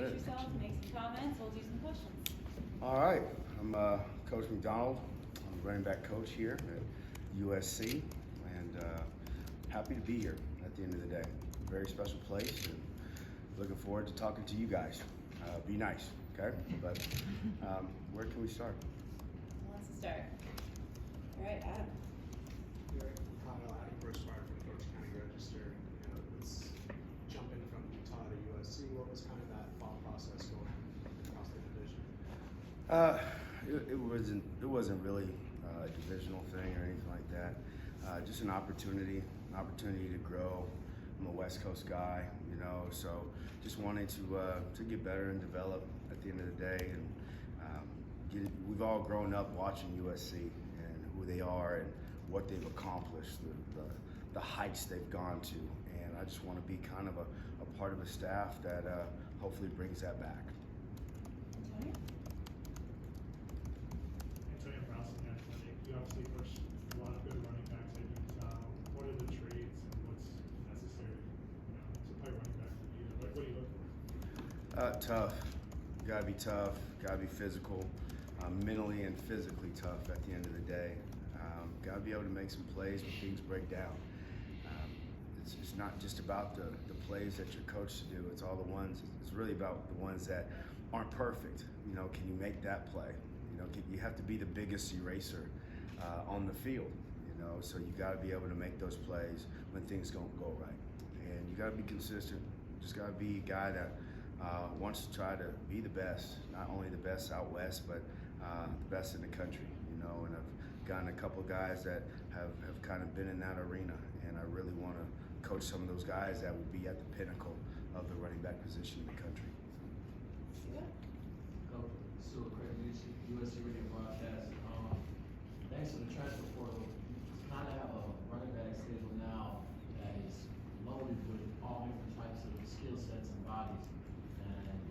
Introduce yourself, make some comments, we'll do some questions. All right, I'm Coach McDonald. I'm the running back coach here at USC, and happy to be here at the end of the day. Very special place, and looking forward to talking to you guys. Be nice, okay? But where can we start? Who wants to start? All right, Adam. Kyle, Adam Grossmeyer from Coach County Register. Let's jump in from Utah to USC. What was kind of that thought process going across the division? It wasn't really a divisional thing or anything like that. Just an opportunity to grow. I'm a West Coast guy, so just wanting to get better and develop at the end of the day. And we've all grown up watching USC and who they are and what they've accomplished, the heights they've gone to. And I just want to be kind of a part of a staff that hopefully brings that back. Antonio? Antonio Brownson, you obviously coached a lot of good running backs at Utah. What are the traits and what's necessary to play running back for you? What do you look for? Tough. You gotta be tough. Gotta be physical, mentally and physically tough. At the end of the day, gotta be able to make some plays when things break down. It's not just about the plays that you're coached to do. It's all the ones. It's really about the ones that aren't perfect. Can you make that play? You have to be the biggest eraser on the field. So you got to be able to make those plays when things don't go right, and you got to be consistent. Just got to be a guy that wants to try to be the best, not only the best out west, but the best in the country. And I've gotten a couple of guys that have kind of been in that arena, and I really want to coach some of those guys that will be at the pinnacle of the running back position in the country. Coach, Sue, Craig USC Radio broadcast. Thanks to the transfer portal, you kind of have a running back schedule now that is loaded with all different types of skill sets and bodies. And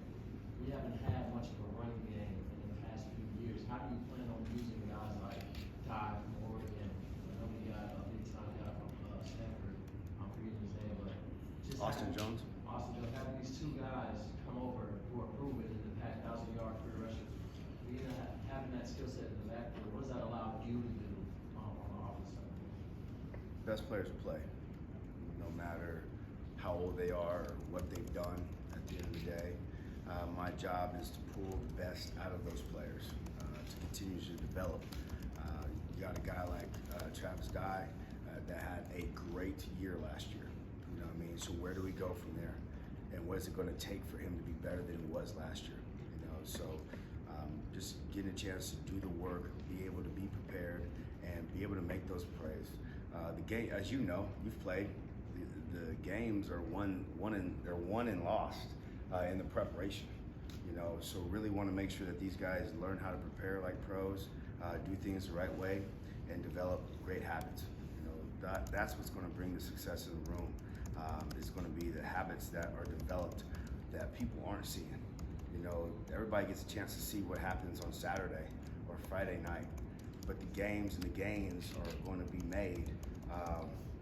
we haven't had much of a running game in the past few years. How do you plan on using guys like Ty from Oregon? I know we got a big time guy from Stanford. I'm forgetting his name, but just Austin Jones. Austin Jones, having these two guys come over who are proven in the past 1,000-yard career rushers. Having that skill set in the backfield, what does that allow you to do on the offense side? Best players play, no matter how old they are or what they've done. At the end of the day, my job is to pull the best out of those players, to continue to develop. You got a guy like Travis Dye that had a great year last year. So where do we go from there? And what is it going to take for him to be better than he was last year? So just getting a chance to do the work, be able to be prepared, and be able to make those plays. The game, as you know, you've played. The games are won and lost in the preparation. So really want to make sure that these guys learn how to prepare like pros, do things the right way, and develop great habits. That's what's going to bring the success in the room. It's going to be the habits that are developed that people aren't seeing. Everybody gets a chance to see what happens on Saturday or Friday night, but the games and the gains are going to be made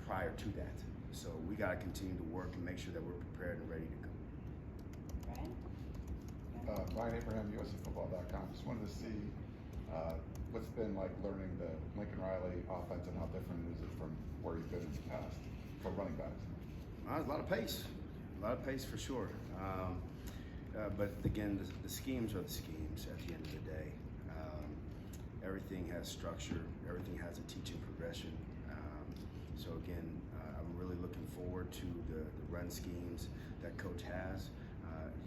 prior to that. So we got to continue to work and make sure that we're prepared and ready to go. Brian? Brian Abraham, USCFootball.com. Just wanted to see what's been like learning the Lincoln Riley offense and how different is it from where you've been in the past for running backs? A lot of pace for sure. But again, the schemes are the schemes at the end of the day. Everything has structure, everything has a teaching progression. So again, I'm really looking forward to the run schemes that Coach has.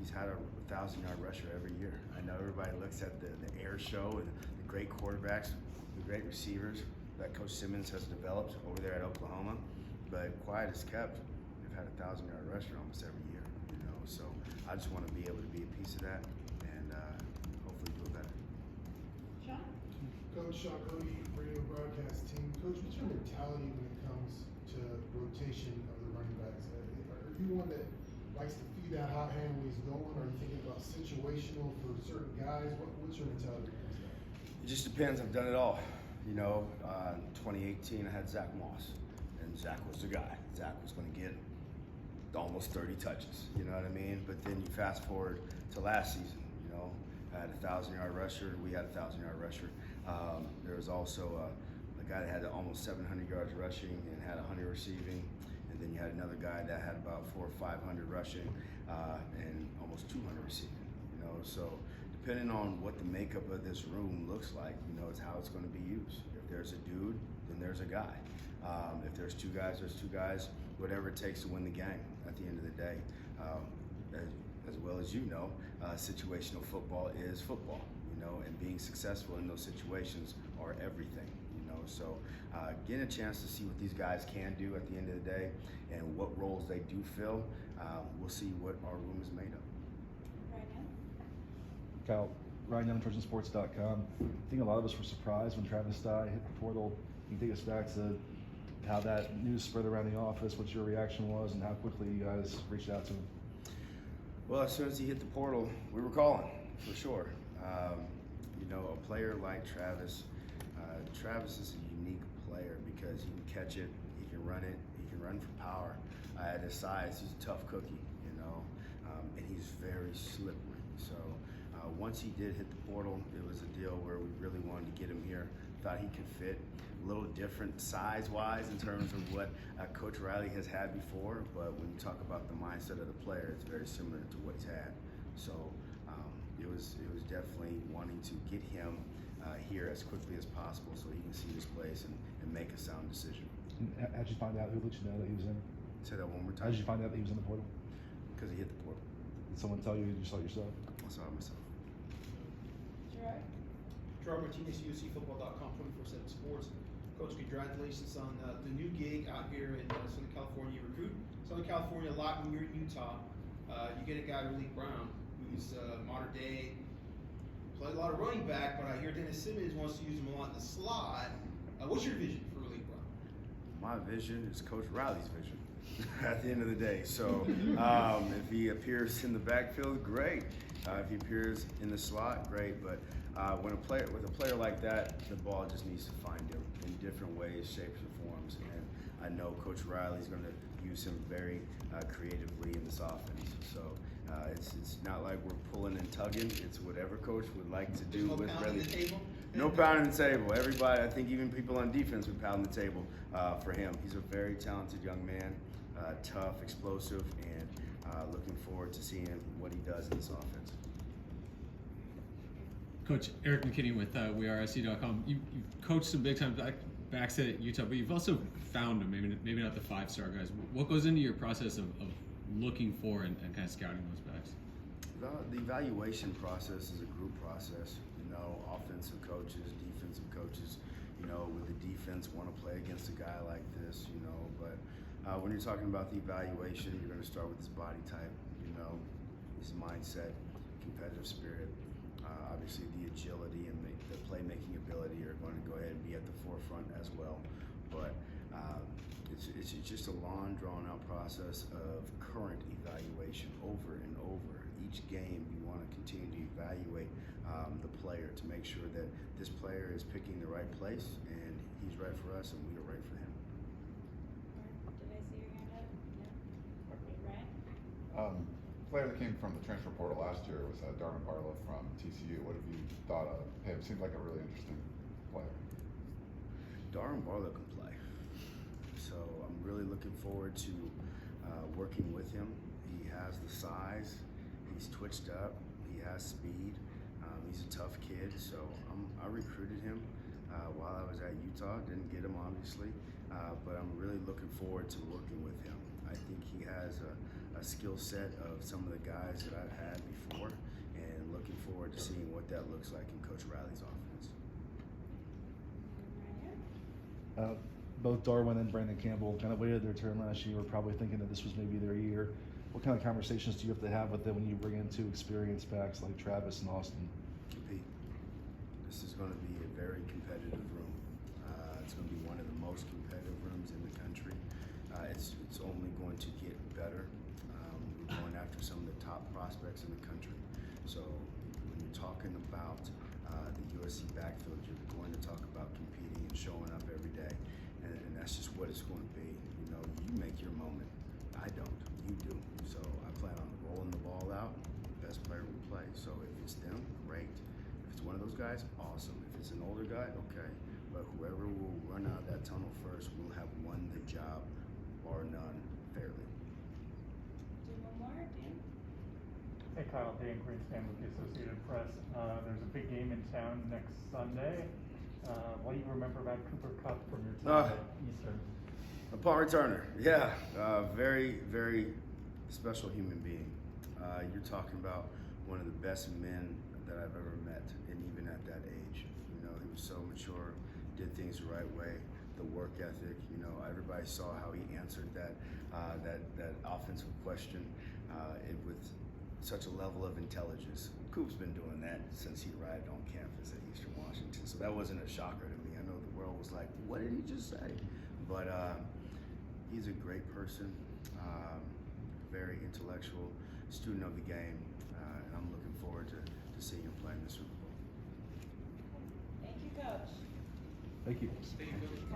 He's had a 1,000-yard rusher every year. I know everybody looks at the air show and the great quarterbacks, the great receivers that Coach Simmons has developed over there at Oklahoma, but quiet as kept, they've had a 1,000-yard rusher almost every year. So I just want to be able to be a piece of that and hopefully do it better. Sean? Coach Sean Cody, radio broadcast team. Coach, what's your mentality when it comes to rotation of the running backs? Are you one that likes to feed that hot hand when he's going? Or are you thinking about situational for certain guys? What's your mentality? It just depends. I've done it all. In 2018, I had Zach Moss, and Zach was the guy. Zach was going to get almost 30 touches. You know what I mean? But then you fast forward to last season. You know, I had a 1,000-yard rusher. We had a 1,000-yard rusher. There was also a guy that had almost 700 yards rushing and had 100 receiving. And then you had another guy that had about 400 or 500 rushing and almost 200 receiving. You know, so depending on what the makeup of this room looks like, you know, it's how it's going to be used. If there's a dude, then there's a guy. If there's two guys, there's two guys. Whatever it takes to win the game at the end of the day. As well as you know, situational football is football, you know, and being successful in those situations are everything, you know. So getting a chance to see what these guys can do at the end of the day and what roles they do fill, we'll see what our room is made of. Right now? Kyle, Ryan Young, Trojans.com. I think a lot of us were surprised when Travis Dye hit the portal. Can you take us back to how that news spread around the office, what your reaction was, and how quickly you guys reached out to him? Well, as soon as he hit the portal, we were calling, for sure. You know, a player like Travis, Travis is a unique player because he can catch it, he can run it, he can run for power. At his size, he's a tough cookie, you know, and he's very slippery. So once he did hit the portal, it was a deal where we really wanted to get him here. Thought he could fit. A little different size-wise in terms of what Coach Riley has had before, but when you talk about the mindset of the player, it's very similar to what he's had. So it was definitely wanting to get him here as quickly as possible so he can see this place and make a sound decision. How'd you find out? Who let you know that he was in? Say that one more How time. did you find out that he was in the portal? Because he hit the portal. Did someone tell you? Did you saw it yourself? I saw it myself. Gerard? Gerard Martinez, USCFootball.com, 24/7 Sports. Coach, congratulations on the new gig out here in Southern California. You recruit Southern California a lot when you're in Utah. You get a guy, Malik Brown, who's modern day, played a lot of running back, but I hear Dennis Simmons wants to use him a lot in the slot. What's your vision for Malik Brown? My vision is Coach Riley's vision at the end of the day. So if he appears in the backfield, great. If he appears in the slot, great. But with a player like that, the ball just needs to find him in different ways, shapes, and forms. And I know Coach Riley's going to use him very creatively in this offense. So it's not like we're pulling and tugging. It's whatever Coach would like to do. There's no pounding the table? No pounding the table. Everybody, I think even people on defense would pound the table for him. He's a very talented young man, tough, explosive, and looking forward to seeing what he does in this offense. Coach Eric McKinney with WeAreSC.com. You've coached some big time backs at Utah, but you've also found them, maybe not the 5-star guys. What goes into your process of looking for and kind of scouting those backs? The evaluation process is a group process. You know, offensive coaches, defensive coaches, you know, with the defense want to play against a guy like this, you know, but when you're talking about the evaluation, you're going to start with his body type, you know, his mindset, competitive spirit. Obviously, the agility and the playmaking ability are going to go ahead and be at the forefront as well. But it's just a long, drawn-out process of current evaluation over and over. Each game, you want to continue to evaluate the player to make sure that this player is picking the right place and he's right for us and we are right for him. Did I see your hand up? No. Ryan? Player that came from the transfer portal last year was Darwin Barlow from TCU. What have you thought of him? Seems like a really interesting player. Darwin Barlow can play, so I'm really looking forward to working with him. He has the size, he's twitched up, he has speed, he's a tough kid, so I recruited him while I was at Utah. Didn't get him, obviously, but I'm really looking forward to working with him. I think he has a skill set of some of the guys that I've had before, and looking forward to seeing what that looks like in Coach Riley's offense. Ryan? Both Darwin and Brandon Campbell kind of waited their turn last year, probably thinking that this was maybe their year. What kind of conversations do you have to have with them when you bring in two experienced backs like Travis and Austin? Compete. This is going to be a very competitive room. It's going to be one of the most competitive rooms in the country. It's only going to get better. We're going after some of the top prospects in the country. So when you're talking about the USC backfield, you're going to talk about competing and showing up every day. And that's just what it's going to be. You know, you make your moment. I don't. you do. So I plan on rolling the ball out. Best player will play. So if it's them, great. If it's one of those guys, awesome. If it's an older guy, okay. But whoever will run out of that tunnel first will have won the job, bar none, fairly. Do one more, Dan? Hey Kyle, Dan Greenspan with the Associated Press. There's a big game in town next Sunday. What do you remember about Cooper Kupp from your time at Eastern? A punt returner, yeah. Very, very special human being. You're talking about one of the best men that I've ever met, and even at that age. You know, he was so mature, did things the right way, the work ethic. You know, everybody saw how he answered that offensive question with such a level of intelligence. Coop's been doing that since he arrived on campus at Eastern Washington, so that wasn't a shocker to me. I know the world was like, what did he just say? But he's a great person, very intellectual, student of the game, and I'm looking forward to seeing him play in the Super Bowl. Thank you, Coach. Thank you. Thank you, Coach.